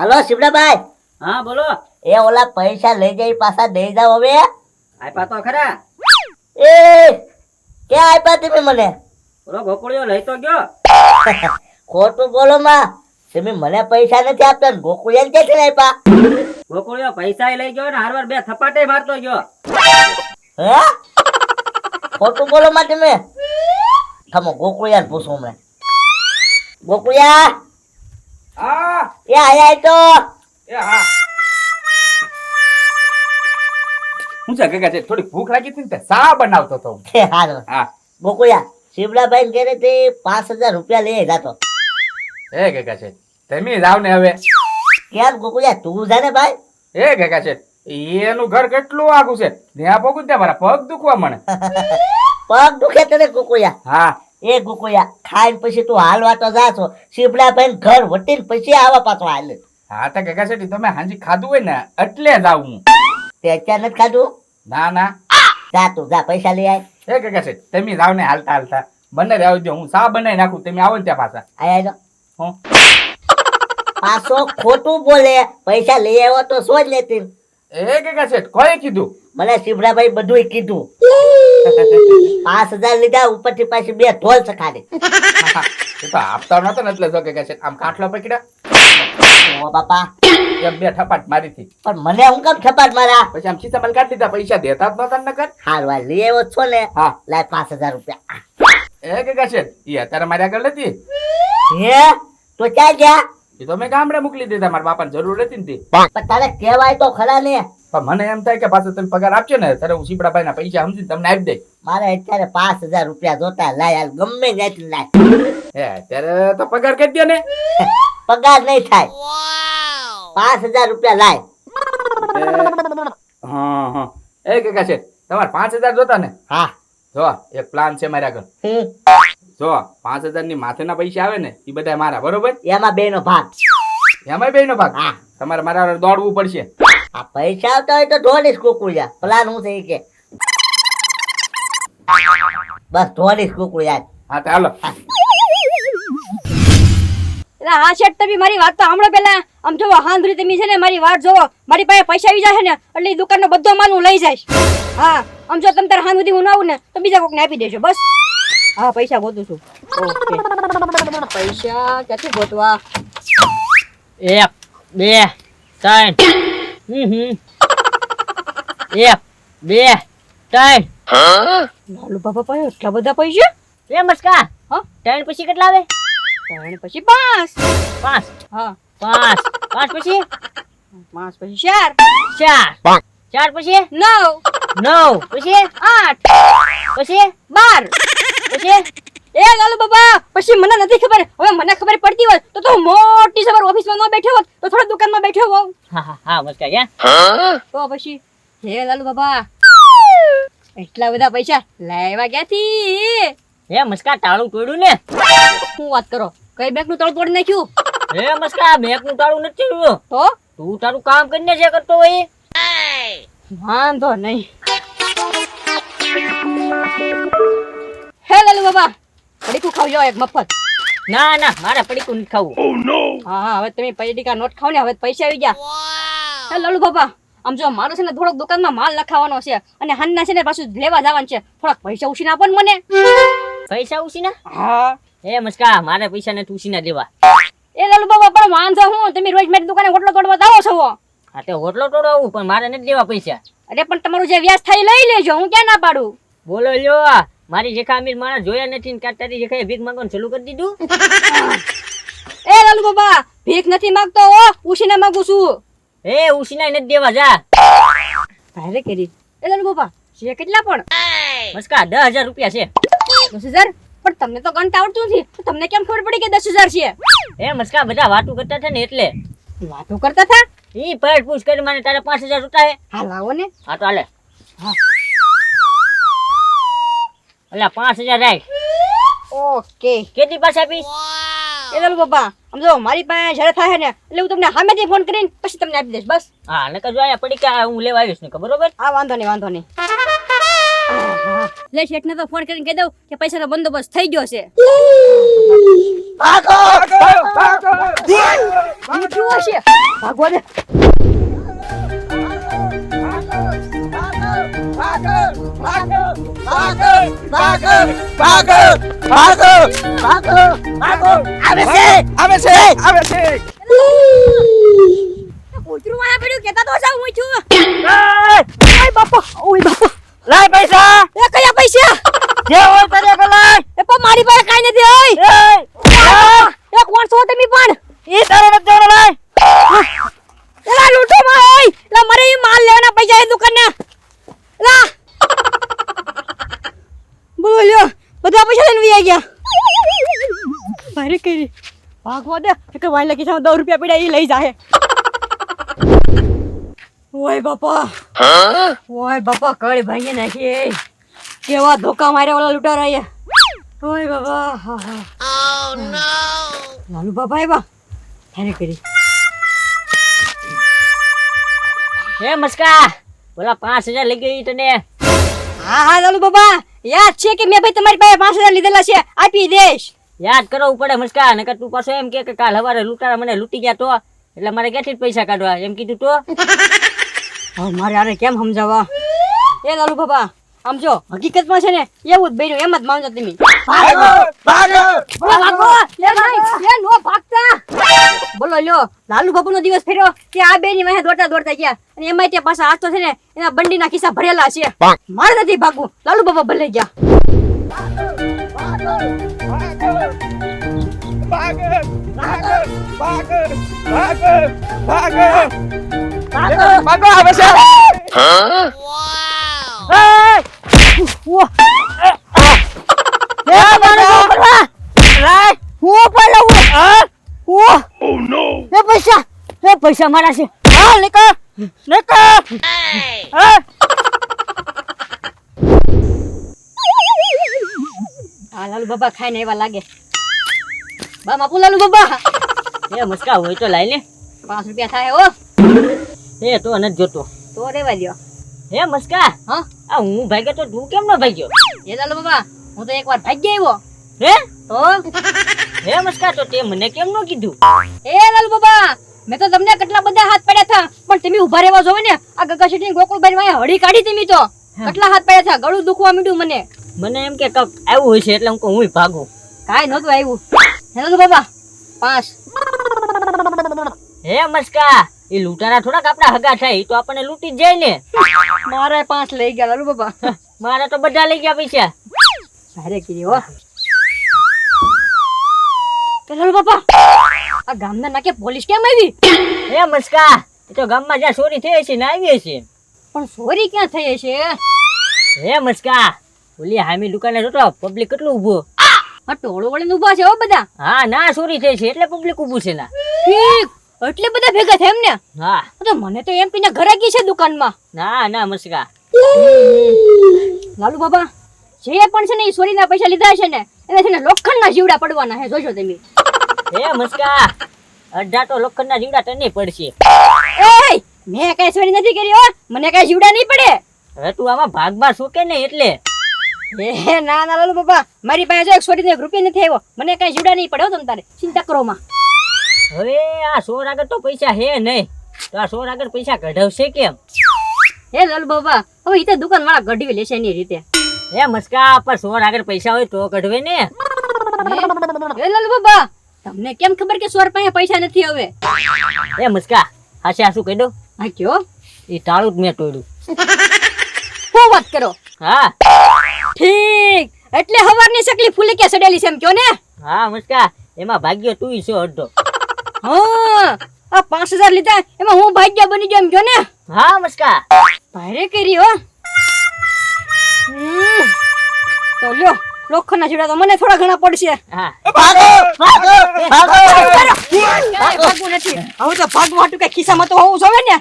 હાલો શિવડાભાઈ. હા બોલો. એ ઓલા પૈસા લઈ જાય પાછા દઈ જાવ હવે. આપ્યા તો ખરા. એ ક્યાં આપ્યા તમે મને? ઓલો ગોકુળિયો લઈ તો ગયો. ખોટું બોલો માં, તમે મને પૈસા નથી આપતા ને ગોકુળિયાને ક્યાંથી આપ્યા? ગોકુળિયો પૈસા લઈ ગયો ને હારવાર બે થપાટે મારતો ગયો. હે ખોટું બોલો માં તમે. થમો ગોકુળિયાને પૂછું હમણાં. ગોકુળિયા હા એ આયા તો. એ હા હું છે કાકા છે થોડી ભૂખ લાગી હતી ને તે સા બનાવતો તો. હાલો હા ગોકુળિયા શિવડાભાઈ ને ઘરે થી 5000 રૂપિયા લઈ જાતો. એ કાકા છે તમે જાવ ને હવે. કેમ ગોકુળિયા તું જાને ભાઈ? એ કાકા છે એનું ઘર કેટલું આખું છે ત્યાં પગું ત્યાં મારા પગ દુખવા મને. પગ દુખે તને ગોકુળિયા? હા એ ગોકુળિયા ખાઈને પછી તું હાલવા તો જા છો, શિવડાભાઈ ઘર વટીને પછી આવા પાછો હાલે. હા તો કાકા છે તમે હાંજી ખાધું હોય ને એટલે જ આવું હું. તે અત્યારે નથી ખાધું? ના ના જા તું જા પૈસા લઈ આય. એ કાકા છે તમે જાવ ને હાલતા હાલતા બંને જ આવી દો હું સા બનાવી નાખું તમે આવો ને ત્યાં પાછા. આયા જો હું પાછો ખોટું બોલે. પૈસા લઈ આવ્યો તો શું જ લેતી? એ કાકા છે કોઈ કીધું? મને શિવડાભાઈ બધું કીધું. 5000 લીધા ઉપરથી પાછી 2 ઢોલ સખાડે. એ તો આપતા નતો ને એટલે જો કાકા છે આમ કાટલો પકડ્યા ઓ બાપા એમ બે થપાટ મારી હતી પણ મને હું કેમ થપાટ મારા? પછી આમ ખિસ્સામાં કાઢી દીધા પૈસા દેતા જ નતા ને કર. હાલ વાર લઈ આવ્યો છો ને, હા લાય 5000 રૂપિયા. એ કાકા છે એ અત્યારે મારી આગળ નથી. હે તો ક્યાં ગયા? એ તો મેં ગામડે મોકલી દીધા મારા બાપાને જરૂર હતી ને તે. પણ તારે કહેવાય તો ખરા ને. પણ મને એમ થાય કે પાછો તમે પગાર આપજો ને ત્યારે હું સીપડાભાઈ ના પૈસા સમજીને તમને આપી દઈ. મારે અત્યારે 5000 રૂપિયા જોતા. લાય હાલ ગમે ત્યાંથી લાય. હે ત્યારે તો પગાર કરી દો ને. પગાર નહીં થાય. 5000 રૂપિયા લાય. હા હા એ કાકા છે તમારે 5000 જોતા ને? હા જો એક પ્લાન છે મારા આગળ. હું જો 5000 ની માથેના પૈસા આવે ને એ બધા મારા બરોબર. એમાં 2 નો ભાગ. એમાં બે નો ભાગ. હા તમારે મારા હારે દોડવું પડશે. આ પૈસા આવતા હોય તો ઢોલીશ કુકુળિયા. પ્લાન હું છે ઈ કે બસ ઢોલીશ કુકુળિયા. હા તો હાલો. એટલે હા શેઠ તમે મારી વાત તો સાંભળો પેલા. આમ જોવો હાંધરી તમે છે ને મારી વાત જોવો. મારી પાસે પૈસા આવી જાય ને એટલે ઈ દુકાનનો બધો માલ હું લઈ જઈશ. હા આમ જો તમે તારે હાંધરી હું ના આવું ને તો બીજા કોકને આપી દેજો બસ. હા પૈસા ગોતું છું. ઓકે પૈસા ક્યાંથી ગોતવા? 1 2 3 1 2 3. લાલુ બાબા પાસે એટલા બધા પૈસા? એ મસ્કા હા 3 પછી કેટલા આવે? ત્રણ પછી 5. 5 હા 5 પછી 5 પછી 4. 4 4 પછી 9. 9 પછી 8 પછી 12 પછી એ લાલુ બાબા પછી મને નથી ખબર. હવે મને ખબર પડતી હોત તો હું મોટી સવાર ઓફિસમાં ન બેઠો હોત તો થોડા દુકાનમાં બેઠો હોઉં. હા હા હા મસ્કા ક્યાં? તો પછી હે લાલુ બાબા એટલા બધા પૈસા લાવ્યા ક્યાંથી? એ મસ્કા તાળું તોડ્યું ને. શું વાત કરો? કઈ બેંક નું તળ તોડી નાખ્યું? એ મસ્કા બેંક નું તાળું નથી તોડ્યું. તો તું તારું કામ કરીને જે કરતો હોય. વાંધો નહીં. હે લાલુ બાબા પડીકું ખાવજો એક મફત. ના ના મારે પડીકું નથી ખાવું. હા હા હવે તમે પડીકા નોટ ખાવ ને હવે પૈસા આવી ગયા. હે લાલુ બાબા આમ જો મારો છે ને થોડોક દુકાનમાં માલ લખાવાનો છે અને હાનના છે ને પાછું લેવા જવાનું છે. થોડાક પૈસા ઉછીને આપો ને મને. પૈસા ઉછીના? હા એ મસ્કા મારે પૈસા નથી ઉછીના દેવા. એ લાલુ બાબા પણ વાંધો હું તમે રોજ મારી દુકાને હોટલો તોડવા આવો છો. હા તે હોટલો તોડવું પણ મારે નથી દેવા પૈસા. અરે પણ તમારું જે વ્યાજ થાય લઈ લેજો, હું ક્યાં ના પાડું. બોલો લ્યો મારી જેખા અમીર માણસ જોયા નથી ને તારી જેખાએ ભીખ માંગવાનું ચાલુ કરી દીધું. એ લાલુ બાબા ભીખ નથી માંગતો હો, ઉછીના માંગુ છું. એ ઉછીના નથી દેવા જા. ભારે કરી. એ લાલુ બાબા છે કેટલા પણ? મસ્કા 10000 રૂપિયા છે. 10000? પણ તમને તો ગણતા આવડતું નથી તો તમને કેમ ખબર પડી કે 10000 છે? એ મસ્કા બધા વાતું કરતા હતા ને એટલે. વાતો કરતા હતા? ઈ પેટ પૂછ કરી મને તારે 5000 રૂપિયા હે. હા લાવો ને. હા તો હાલે. હા અલ્યા 5000 રાખ. ઓકે. કેટલી પાસે આપીશ? એ લાલુ બાબા આમ જો મારી પાસે જ્યારે થાય ને એટલે હું તમને સામેથી ફોન કરીને પછી તમને આપી દઈશ બસ. હા નકર જો આયા પડીકા હું લેવા આવીશ ને બરોબર. હા વાંધો નહીં વાંધો નહીં. હા લે શેઠને તો ફોન કરીને કહી દઉં કે પૈસાનો બંદોબસ્ત થઈ ગયો છે ભાગો ઈ કેવો છે ભાગવા દે કૂતરું મારા પડ્યું કેતા તો જાવ હું છું ઓય બાપા લાય પૈસા એ કયા પૈસા જે હોય તારે કે લાય એ પણ મારી પાસે કાઈ નથી ઓય એ કોણ છો તમે પણ ઈ તારે નથી દેવાનો લાય એલા લૂંટો માં ઓય એલા મારે ઈ માલ લેવાના પૈસા એ દુકાનના એલા બોલ્યો બધા પૈસા લઈને વઈ ગયા ભારે કરી ભાગવા દે કે વાઈલા કિસ્સામાં 10 રૂપિયા પડ્યા ઈ લઈ જાહે ઓય બાપા કળી ભાંગી નાખી કેવા ધોકા માર્યા ઓલા લૂંટારા આયા ઓય બાબા ઓ નો લાલુ બાબા આવ્યા ભારે કરી હે મસ્કા બોલા 5000 લઈ ગઈ તને હા લાલુ બાબા યાદ છે કે મેં ભાઈ તમારી પાસે 5000 લીધેલા છે આપી દેશ યાદ કરવું પડે મસ્કા નકર તું પાછો એમ કે કાલ હવારે લૂંટારા મને લૂંટી ગયા તો એટલે મારે ક્યાંથી પૈસા કાઢવા એમ કીધું તો હવે મારે આને કેમ સમજાવવા એ લાલુ બાબા આમ જો હકીકતમાં છે ને એવું જ બન્યું એમ જ માનજો તમે બોલો લ્યો લાલુ બાપુનો દિવસ ફેર્યો કે આ બેની વાહે દોડતા ગયા અને એમાં તે પાછા હાથ તો છે ને એના બંડીના ખિસ્સા ભરેલા છે મારે નથી ભાગવું લાલુ બાપા ભલે ગયા પૈસા મારા છે લાલુ બાબા ખાઈને એવા લાગે બા માપુ લાલુ બાબા એ મસ્કા હોય તો લાઈ લે 5 રૂપિયા થાય હો એ તો નથી જોતો તો રેવા દ્યો હે મસ્કા હા આ હું ભાગ્યો તો તું કેમ ન ભાગ્યો એ લાલુ બાબા હું તો એકવાર ભાગી આવ્યો હે તો હે મસ્કા તો તે મને કેમ ન કીધું એ લાલુ બાબા મેં તો તમને કેટલા બધા હાથ પડ્યા હતા પણ તમે ઉભા રહેવા જોવે ને આ ગગા શેઠી ગોકુળભાઈ વાય હળી કાઢી તમે તો કેટલા હાથ પડ્યા હતા ગળું દુખવા માંડ્યું મને એમ કે કક આવ્યું હોય છે એટલે હું કહું હું ભાગું કાઈ નહોતું આવ્યું હે લાલુ બાબા 5 હે મસ્કા એ લૂંટારા થોડાક આપણા હગા થાય ઈ તો આપણને લૂંટી જ જાય ને મારે 5 લઈ ગયા લાલુ બાબા મારા તો બધા લઈ ગયા પૈસા ભારે કીધી હો તો લાલુ બાબા આ ગામના નાકે પોલીસ કેમ આવી હે મસ્કા એ તો ગામમાં જ્યાં ચોરી થઈ છે ને આવી છે પણ ચોરી ક્યાં થઈ છે હે મસ્કા ઓલી હામી દુકાને જોતો પબ્લિક કેટલું ઊભો આ ટોળો વળીને ઊભા છે હો બધા હા ના ચોરી થઈ છે એટલે પબ્લિક ઊભું છે ના ઠીક એટલે બધા ભેગા થાય એમ ને હા તો મને તો એમ પીને ઘરે ગઈ છે દુકાનમાં ના ના મસ્કા લાલુ બાબા જે પણ છે ને એ ચોરીના પૈસા લીધા છે ને એને છે ને લોખંડના જીવડા પડવાના છે જોજો તમે હે મસ્કા અડધા તો લોખંડના જીવડા તને પડશે એય મેં કઈ ચોરી નથી કરી હો મને કઈ જીવડા નહીં પડે હવે તું આમાં ભાગમાં શું કે નહીં એટલે એ ના ના લાલુ બાબા મારી પાસે જો એક ચોરીનો 1 રૂપિયો નથી આવ્યો મને કઈ જીવડા નહીં પડે હો તમ તારે ચિંતા કરો માં હવે આ સોર આગળ તો પૈસા હે નહીં તો આ સોર આગળ પૈસા કઢાવશે કેમ હે લાલુ બાબા હવે ઈ તો દુકાન વાળા કઢવી લેશે એની રીતે હે મસ્કા પર સોર આગળ પૈસા હોય તો કઢવે ને હે લાલુ બાબા તમને કેમ ખબર કે સોર પાસે પૈસા નથી હવે હે મસ્કા હાશે આ શું કહી દો હા કયો એ તાળું જ મેં તોડ્યું શું વાત કરો હા ઠીક એટલે હવારની સકલી ફૂલે કે સડેલી છે એમ કયો ને હા મસ્કા એમાં ભાગ્યો તું છો અડધો હા આ 5000 લીધા એમાં હું ભાગ્ય બની ગયો એમ કયો ને હા મસ્કા ભારે કરી હો તો લ્યો લોખંડના જીવડા તો મને થોડા ઘણા પડશે હા ભાગવું નથી હવે તો ભાગવા હાટુ કઈ ખિસ્સામાં તો હોવું જોવે ને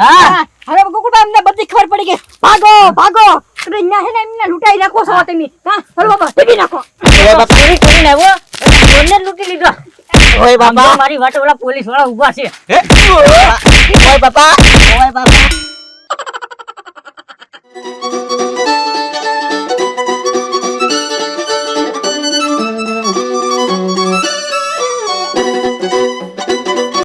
હા હવે ગોકુળભાઈ અમને બધી ખબર પડી ગઈ ભાગો ભાગો એટલે અહીંયા હે ને એમને લૂંટાઈ નાખો છો તમે હા હલો બાબા ટીપી નાખો ચોરી કરીને આવ્યો ચોરને જ લૂંટી લીધો ઓય બાબા મારી વાટે ઓલા પોલીસ વાળા ઊભા છે ઓય બાપા